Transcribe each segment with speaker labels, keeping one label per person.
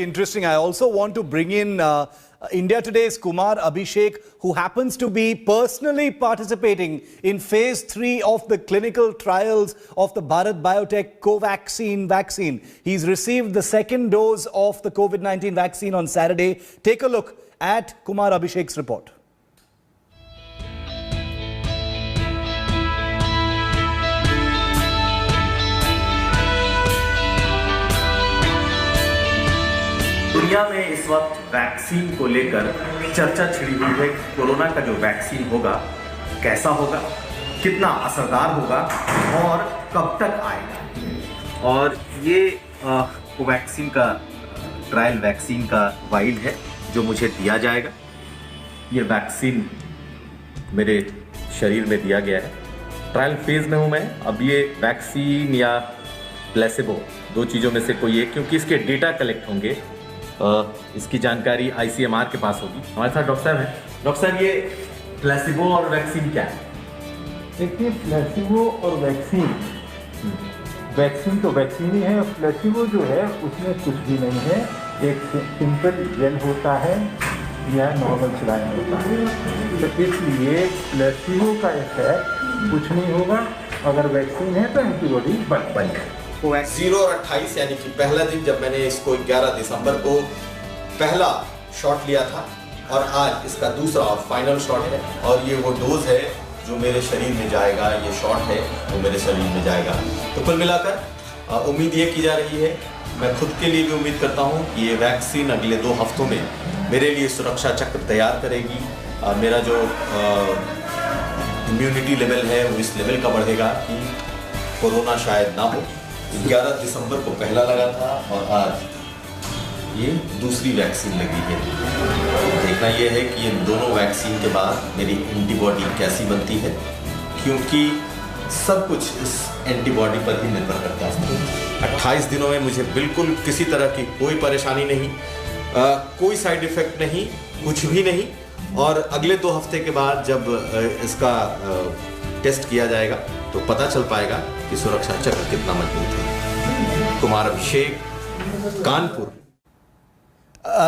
Speaker 1: Interesting. I also want to bring in India Today's Kumar Abhishek, who happens to be personally participating in phase 3 of the clinical trials of the Bharat Biotech Covaxin vaccine. He's received the second dose of the COVID-19 vaccine on Saturday. Take a look at Kumar Abhishek's report.
Speaker 2: दुनिया में इस वक्त vaccine को लेकर चर्चा छिड़ी हुई है। कोरोना का जो वैक्सीन होगा कैसा होगा, कितना असरदार होगा और कब तक आएगा। और ये कोवैक्सीन का ट्रायल वैक्सीन का वाइल है जो मुझे दिया जाएगा। ये वैक्सीन मेरे शरीर में दिया गया है। ट्रायल फेज में हूँ मैं। अब ये वैक्सीन या प्लेसिबो, दो चीज़ों में से कोई एक, क्योंकि इसके डेटा कलेक्ट होंगे। इसकी जानकारी ICMR के पास होगी। हमारे साथ डॉक्टर साहब हैं। डॉक्टर साहब, ये प्लेसिबो और वैक्सीन क्या है?
Speaker 3: देखिए, प्लेसिबो और वैक्सीन, वैक्सीन तो वैक्सीन ही है। प्लेसिबो जो है उसमें कुछ भी नहीं है। एक सिंपल जेल होता है या नॉर्मल सलाइन होता है। तो इसलिए प्लेसिबो का इफेक्ट कुछ नहीं होगा। अगर वैक्सीन है तो एंटीबॉडी बन जाए।
Speaker 4: 0 और 28 यानी कि पहला दिन जब मैंने इसको 11 दिसंबर को पहला शॉट लिया था, और आज इसका दूसरा और फाइनल शॉट है। और ये वो डोज है जो मेरे शरीर में जाएगा, ये शॉट है वो मेरे शरीर में जाएगा। तो कुल मिलाकर उम्मीद ये की जा रही है, मैं खुद के लिए भी उम्मीद करता हूँ कि ये वैक्सीन अगले 2 हफ्तों में मेरे लिए सुरक्षा चक्र तैयार करेगी। मेरा जो इम्यूनिटी लेवल है वो इस लेवल का बढ़ेगा कि कोरोना शायद ना हो। 11 दिसंबर को पहला लगा था और आज ये दूसरी वैक्सीन लगी है। देखना यह है कि इन दोनों वैक्सीन के बाद मेरी एंटीबॉडी कैसी बनती है, क्योंकि सब कुछ इस एंटीबॉडी पर ही निर्भर करता है। 28 दिनों में मुझे बिल्कुल किसी तरह की कोई परेशानी नहीं, कोई साइड इफेक्ट नहीं, कुछ भी नहीं। और अगले 2 हफ्ते के बाद जब इसका टेस्ट किया जाएगा तो पता चल पाएगा कि सुरक्षा चक्र कितना मजबूत है। Kumar Abhishek, Kanpur.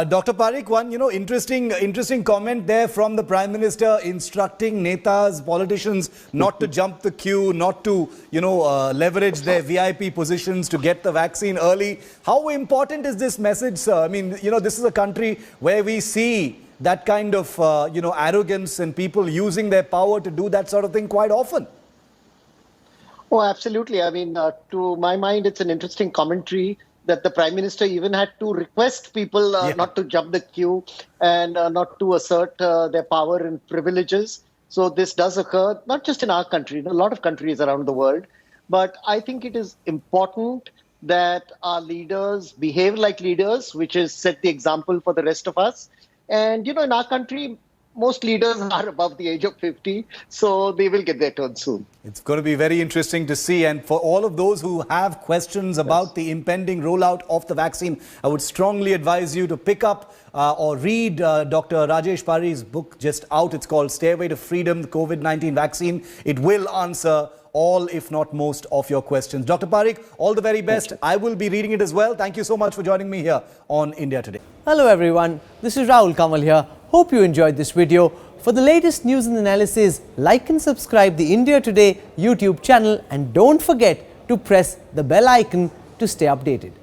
Speaker 1: Dr. Parikh, one interesting comment there from the Prime Minister instructing netas, politicians not to jump the queue, not to leverage their VIP positions to get the vaccine early. How important is this message, sir? I mean, this is a country where we see that kind of arrogance and people using their power to do that sort of thing quite often.
Speaker 5: Oh, absolutely. I mean, to my mind, it's an interesting commentary that the Prime Minister even had to request people not to jump the queue and not to assert their power and privileges. So this does occur, not just in our country, in a lot of countries around the world. But I think it is important that our leaders behave like leaders, which is set the example for the rest of us. And, in our country, most leaders are above the age of 50, so they will get their turn soon.
Speaker 1: It's going to be very interesting to see. And for all of those who have questions about the impending rollout of the vaccine, I would strongly advise you to pick up or read Dr. Rajesh Pari's book just out. It's called Stairway to Freedom, the COVID-19 Vaccine. It will answer all, if not most, of your questions. Dr. Parikh, all the very best. I will be reading it as well. Thank you so much for joining me here on India Today.
Speaker 6: Hello everyone, this is Rahul Kamal here. Hope you enjoyed this video. For the latest news and analysis, like and subscribe the India Today YouTube channel, and don't forget to press the bell icon to stay updated.